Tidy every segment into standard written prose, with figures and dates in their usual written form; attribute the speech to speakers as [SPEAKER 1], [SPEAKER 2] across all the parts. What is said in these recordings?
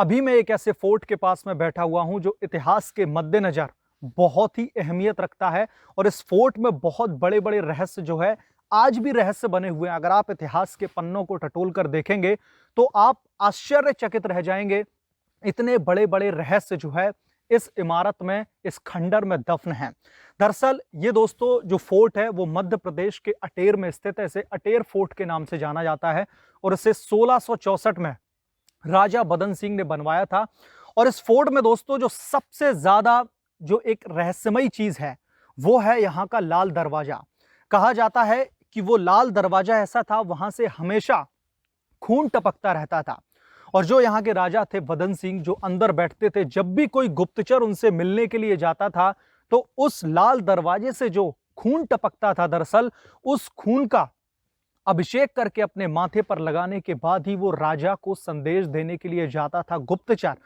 [SPEAKER 1] अभी मैं एक ऐसे फोर्ट के पास में बैठा हुआ हूं जो इतिहास के मद्देनजर बहुत ही अहमियत रखता है और इस फोर्ट में बहुत बड़े बड़े रहस्य जो है आज भी रहस्य बने हुए हैं। अगर आप इतिहास के पन्नों को टटोल कर देखेंगे तो आप आश्चर्यचकित रह जाएंगे। इतने बड़े बड़े रहस्य जो है इस इमारत में, इस खंडर में दफन है। दरअसल ये दोस्तों जो फोर्ट है वो मध्य प्रदेश के अटेर में स्थित है। इसे अटेर फोर्ट के नाम से जाना जाता है और इसे 1664 में राजा बदन सिंह ने बनवाया था। और इस फोर्ट में दोस्तों जो सबसे ज्यादा जो एक रहस्यमयी चीज है वो है यहाँ का लाल दरवाजा। कहा जाता है कि वो लाल दरवाजा ऐसा था, वहां से हमेशा खून टपकता रहता था। और जो यहाँ के राजा थे बदन सिंह, जो अंदर बैठते थे, जब भी कोई गुप्तचर उनसे मिलने के लिए जाता था तो उस लाल दरवाजे से जो खून टपकता था, दरअसल उस खून का अभिषेक करके अपने माथे पर लगाने के बाद ही वो राजा को संदेश देने के लिए जाता था गुप्तचर।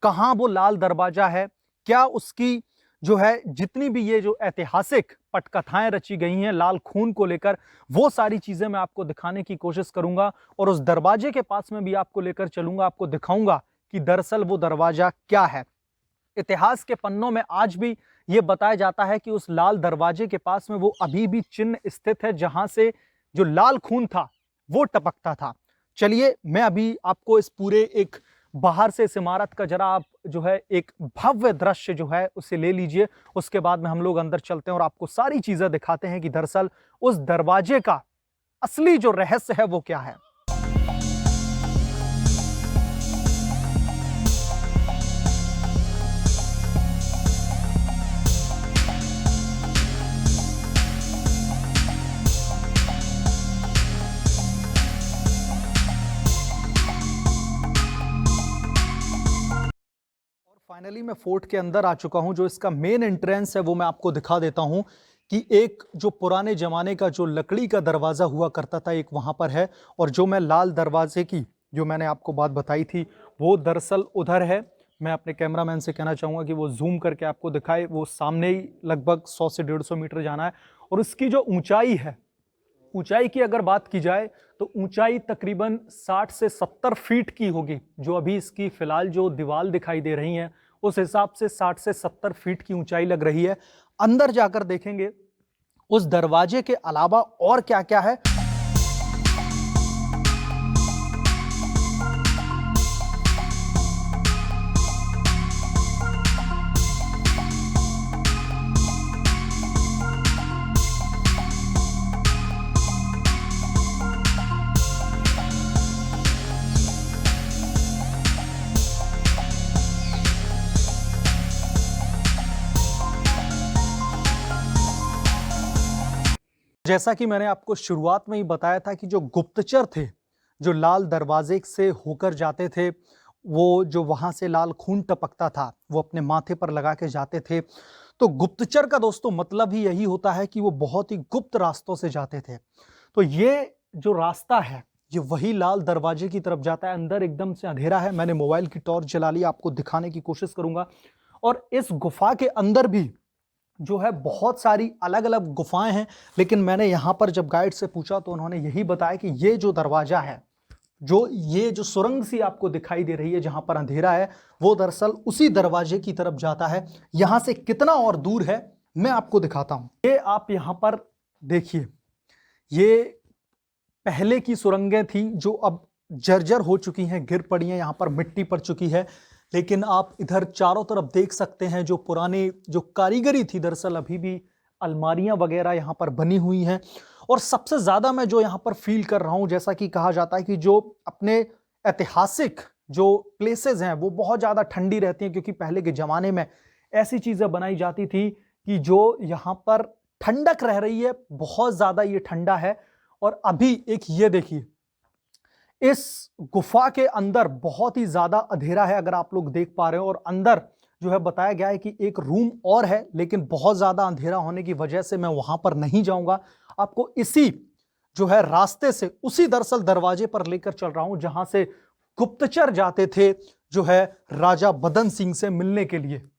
[SPEAKER 1] कहां वो लाल दरवाजा है, क्या उसकी जो है जितनी भी ये जो ऐतिहासिक पटकथाएं रची गई हैं लाल खून को लेकर, वो सारी चीजें मैं आपको दिखाने की कोशिश करूंगा और उस दरवाजे के पास में भी आपको लेकर चलूंगा, आपको दिखाऊंगा कि दरअसल वो दरवाजा क्या है। इतिहास के पन्नों में आज भी ये बताया जाता है कि उस लाल दरवाजे के पास में वो अभी भी चिन्ह स्थित है जहां से जो लाल खून था वो टपकता था। चलिए मैं अभी आपको इस पूरे एक बाहर से इस इमारत का जरा आप जो है एक भव्य दृश्य जो है उसे ले लीजिए। उसके बाद में हम लोग अंदर चलते हैं और आपको सारी चीजें दिखाते हैं कि दरअसल उस दरवाजे का असली जो रहस्य है वो क्या है। फाइनली मैं फोर्ट के अंदर आ चुका हूं। जो इसका मेन एंट्रेंस है वो मैं आपको दिखा देता हूं कि एक जो पुराने जमाने का जो लकड़ी का दरवाजा हुआ करता था एक वहां पर है, और जो मैं लाल दरवाजे की जो मैंने आपको बात बताई थी वो दरअसल उधर है। मैं अपने कैमरामैन से कहना चाहूंगा कि वो जूम करके आपको दिखाए। वो सामने ही लगभग 100 से 150 मीटर जाना है और इसकी जो ऊंचाई है, ऊंचाई की अगर बात की जाए तो ऊंचाई तकरीबन 60 से 70 फीट की होगी। जो अभी इसकी फिलहाल जो दीवार दिखाई दे रही है उस हिसाब से 60 से 70 फीट की ऊंचाई लग रही है। अंदर जाकर देखेंगे उस दरवाजे के अलावा और क्या क्या है। जैसा कि मैंने आपको शुरुआत में ही बताया था कि जो गुप्तचर थे जो लाल दरवाजे से होकर जाते थे, वो जो वहां से लाल खून टपकता था वो अपने माथे पर लगा के जाते थे। तो गुप्तचर का दोस्तों मतलब ही यही होता है कि वो बहुत ही गुप्त रास्तों से जाते थे। तो ये जो रास्ता है ये वही लाल दरवाजे की तरफ जाता है। अंदर एकदम से अंधेरा है, मैंने मोबाइल की टॉर्च जला ली, आपको दिखाने की कोशिश करूंगा। और इस गुफा के अंदर भी जो है बहुत सारी अलग अलग गुफाएं हैं, लेकिन मैंने यहां पर जब गाइड से पूछा तो उन्होंने यही बताया कि ये जो दरवाजा है, जो ये जो सुरंग सी आपको दिखाई दे रही है जहां पर अंधेरा है, वो दरअसल उसी दरवाजे की तरफ जाता है। यहां से कितना और दूर है मैं आपको दिखाता हूं। ये आप यहां पर देखिए, ये पहले की सुरंगें थी जो अब जर्जर हो चुकी हैं, गिर पड़ी हैं, यहां पर मिट्टी पड़ चुकी है। लेकिन आप इधर चारों तरफ देख सकते हैं जो पुरानी जो कारीगरी थी, दरअसल अभी भी अलमारियां वगैरह यहाँ पर बनी हुई हैं। और सबसे ज़्यादा मैं जो यहाँ पर फील कर रहा हूँ, जैसा कि कहा जाता है कि जो अपने ऐतिहासिक जो प्लेसेस हैं वो बहुत ज़्यादा ठंडी रहती हैं, क्योंकि पहले के ज़माने में ऐसी चीज़ें बनाई जाती थी कि जो यहाँ पर ठंडक रह रही है, बहुत ज़्यादा ये ठंडा है। और अभी एक ये देखिए, इस गुफा के अंदर बहुत ही ज्यादा अंधेरा है, अगर आप लोग देख पा रहे हो। और अंदर जो है बताया गया है कि एक रूम और है, लेकिन बहुत ज्यादा अंधेरा होने की वजह से मैं वहां पर नहीं जाऊंगा। आपको इसी जो है रास्ते से, उसी दरअसल दरवाजे पर लेकर चल रहा हूं जहां से गुप्तचर जाते थे जो है राजा बदन सिंह से मिलने के लिए।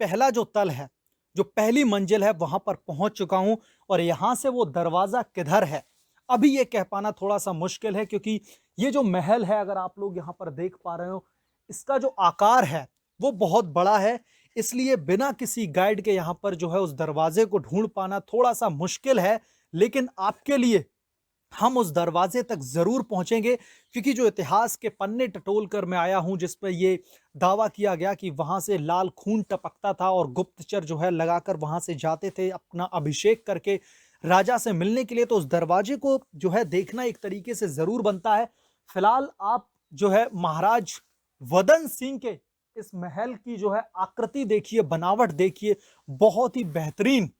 [SPEAKER 1] पहला जो तल है, जो पहली मंजिल है, वहां पर पहुंच चुका हूं और यहां से वो दरवाजा किधर है अभी ये कह पाना थोड़ा सा मुश्किल है, क्योंकि ये जो महल है, अगर आप लोग यहां पर देख पा रहे हो, इसका जो आकार है वो बहुत बड़ा है। इसलिए बिना किसी गाइड के यहां पर जो है उस दरवाजे को ढूंढ पाना थोड़ा सा मुश्किल है। लेकिन आपके लिए हम उस दरवाजे तक जरूर पहुंचेंगे, क्योंकि जो इतिहास के पन्ने टटोल कर मैं आया हूं, जिस पर ये दावा किया गया कि वहां से लाल खून टपकता था और गुप्तचर जो है लगाकर वहां से जाते थे अपना अभिषेक करके राजा से मिलने के लिए, तो उस दरवाजे को जो है देखना एक तरीके से जरूर बनता है। फिलहाल आप जो है महाराज वदन सिंह के इस महल की जो है आकृति देखिए, बनावट देखिए, बहुत ही बेहतरीन।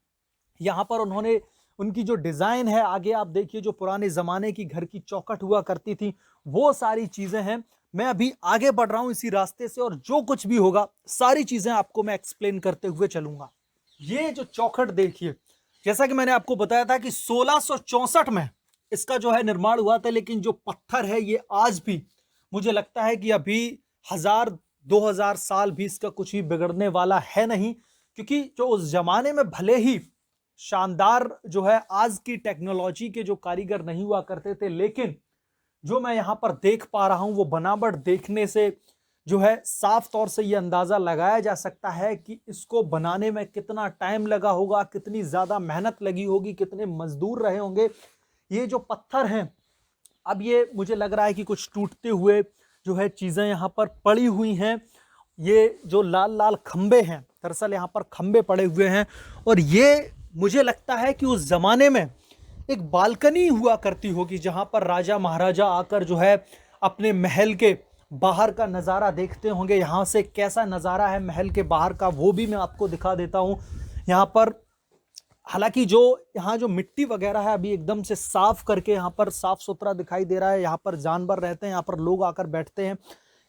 [SPEAKER 1] यहां पर उन्होंने उनकी जो डिजाइन है, आगे आप देखिए जो पुराने जमाने की घर की चौखट हुआ करती थी, वो सारी चीजें हैं। मैं अभी आगे बढ़ रहा हूं इसी रास्ते से, और जो कुछ भी होगा सारी चीजें आपको मैं एक्सप्लेन करते हुए चलूंगा। ये जो चौखट देखिए, जैसा कि मैंने आपको बताया था कि 1664 में इसका जो है निर्माण हुआ था, लेकिन जो पत्थर है ये आज भी मुझे लगता है कि अभी 1000-2000 साल भी इसका कुछ भी बिगड़ने वाला है नहीं, क्योंकि जो उस जमाने में भले ही शानदार जो है आज की टेक्नोलॉजी के जो कारीगर नहीं हुआ करते थे, लेकिन जो मैं यहां पर देख पा रहा हूं वो बनावट देखने से जो है साफ तौर से ये अंदाजा लगाया जा सकता है कि इसको बनाने में कितना टाइम लगा होगा, कितनी ज्यादा मेहनत लगी होगी, कितने मजदूर रहे होंगे। ये जो पत्थर हैं, अब ये मुझे लग रहा है कि कुछ टूटते हुए जो है चीजें यहाँ पर पड़ी हुई हैं। ये जो लाल लाल खंबे हैं, दरअसल यहाँ पर खंबे पड़े हुए हैं, और ये मुझे लगता है कि उस जमाने में एक बालकनी हुआ करती होगी, जहां पर राजा महाराजा आकर जो है अपने महल के बाहर का नज़ारा देखते होंगे। यहाँ से कैसा नज़ारा है महल के बाहर का वो भी मैं आपको दिखा देता हूँ। यहाँ पर हालांकि जो यहाँ जो मिट्टी वगैरह है अभी एकदम से साफ करके यहाँ पर साफ सुथरा दिखाई दे रहा है। यहाँ पर जानवर रहते हैं, यहाँ पर लोग आकर बैठते हैं,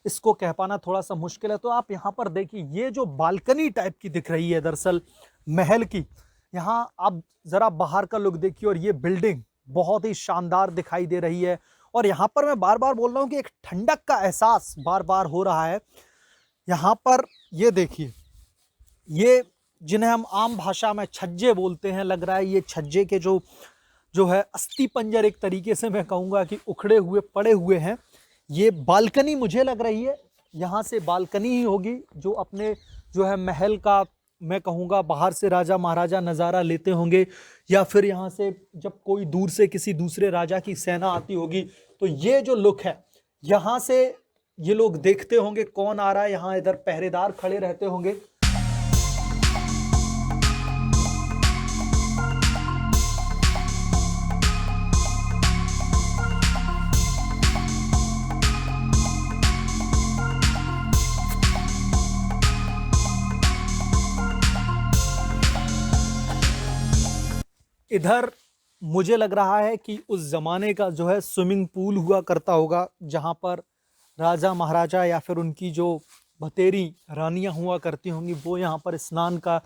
[SPEAKER 1] इसको कह पाना थोड़ा सा मुश्किल है। तो आप यहाँ पर देखिए, ये जो बालकनी टाइप की दिख रही है दरअसल महल की, यहाँ आप जरा बाहर का लुक देखिए, और ये बिल्डिंग बहुत ही शानदार दिखाई दे रही है। और यहाँ पर मैं बार बार बोल रहा हूँ कि एक ठंडक का एहसास बार बार हो रहा है। यहाँ पर ये देखिए, ये जिन्हें हम आम भाषा में छज्जे बोलते हैं, लग रहा है ये छज्जे के जो है अस्थि पंजर एक तरीके से मैं कहूँगा कि उखड़े हुए पड़े हुए हैं। ये बालकनी मुझे लग रही है, यहाँ से बालकनी ही होगी जो अपने जो है महल का मैं कहूँगा बाहर से राजा महाराजा नज़ारा लेते होंगे, या फिर यहाँ से जब कोई दूर से किसी दूसरे राजा की सेना आती होगी तो ये जो लुक है, यहाँ से ये लोग देखते होंगे कौन आ रहा है, यहाँ इधर पहरेदार खड़े रहते होंगे। इधर मुझे लग रहा है कि उस जमाने का जो है स्विमिंग पूल हुआ करता होगा, जहां पर राजा महाराजा या फिर उनकी जो भतेरी रानियां हुआ करती होंगी वो यहाँ पर स्नान का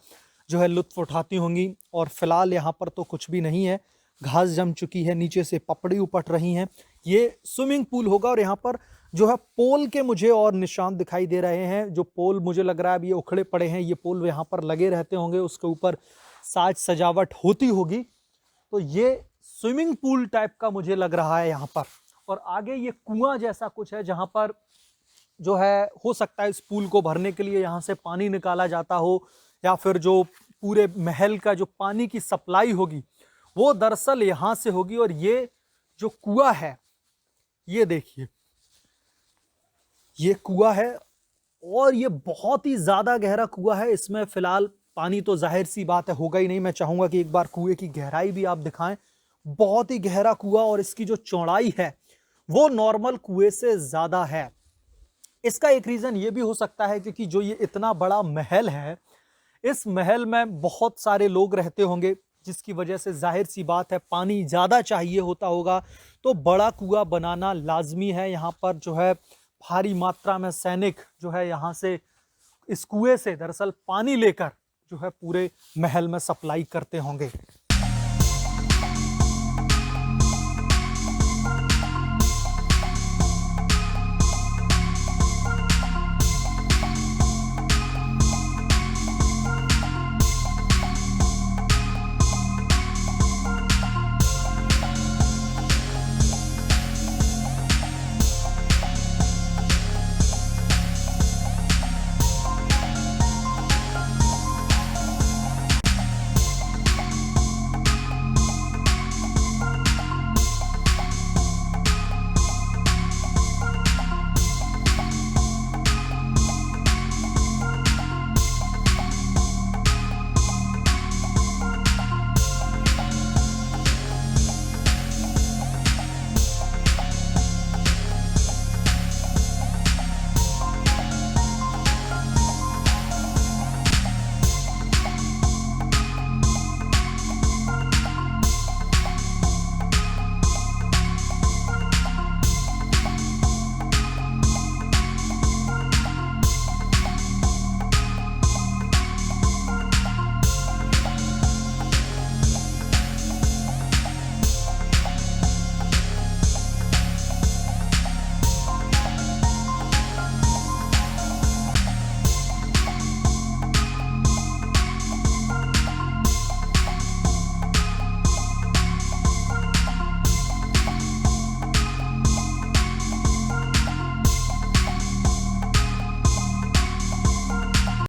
[SPEAKER 1] जो है लुत्फ उठाती होंगी। और फिलहाल यहाँ पर तो कुछ भी नहीं है, घास जम चुकी है, नीचे से पपड़ी उपट रही हैं। ये स्विमिंग पूल होगा। और यहाँ पर जो है पोल के मुझे और निशान दिखाई दे रहे हैं। जो पोल मुझे लग रहा है अब ये उखड़े पड़े हैं, ये पोल यहाँ पर लगे रहते होंगे, उसके ऊपर साज सजावट होती होगी। तो ये स्विमिंग पूल टाइप का मुझे लग रहा है यहाँ पर। और आगे ये कुआं जैसा कुछ है, जहाँ पर जो है हो सकता है इस पूल को भरने के लिए यहाँ से पानी निकाला जाता हो, या फिर जो पूरे महल का जो पानी की सप्लाई होगी वो दरअसल यहाँ से होगी। और ये जो कुआं है, ये देखिए, ये कुआं है और ये बहुत ही ज्यादा गहरा कुआं है। इसमें फिलहाल पानी तो जाहिर सी बात है होगा ही नहीं। मैं चाहूंगा कि एक बार कुएं की गहराई भी आप दिखाएं। बहुत ही गहरा कुआं, और इसकी जो चौड़ाई है वो नॉर्मल कुएं से ज्यादा है। इसका एक रीजन ये भी हो सकता है क्योंकि जो ये इतना बड़ा महल है, इस महल में बहुत सारे लोग रहते होंगे, जिसकी वजह से जाहिर सी बात है पानी ज्यादा चाहिए होता होगा। तो बड़ा कुआं बनाना लाजमी है। यहाँ पर जो है भारी मात्रा में सैनिक जो है यहाँ से इस कुएं से दरअसल पानी लेकर जो है पूरे महल में सप्लाई करते होंगे।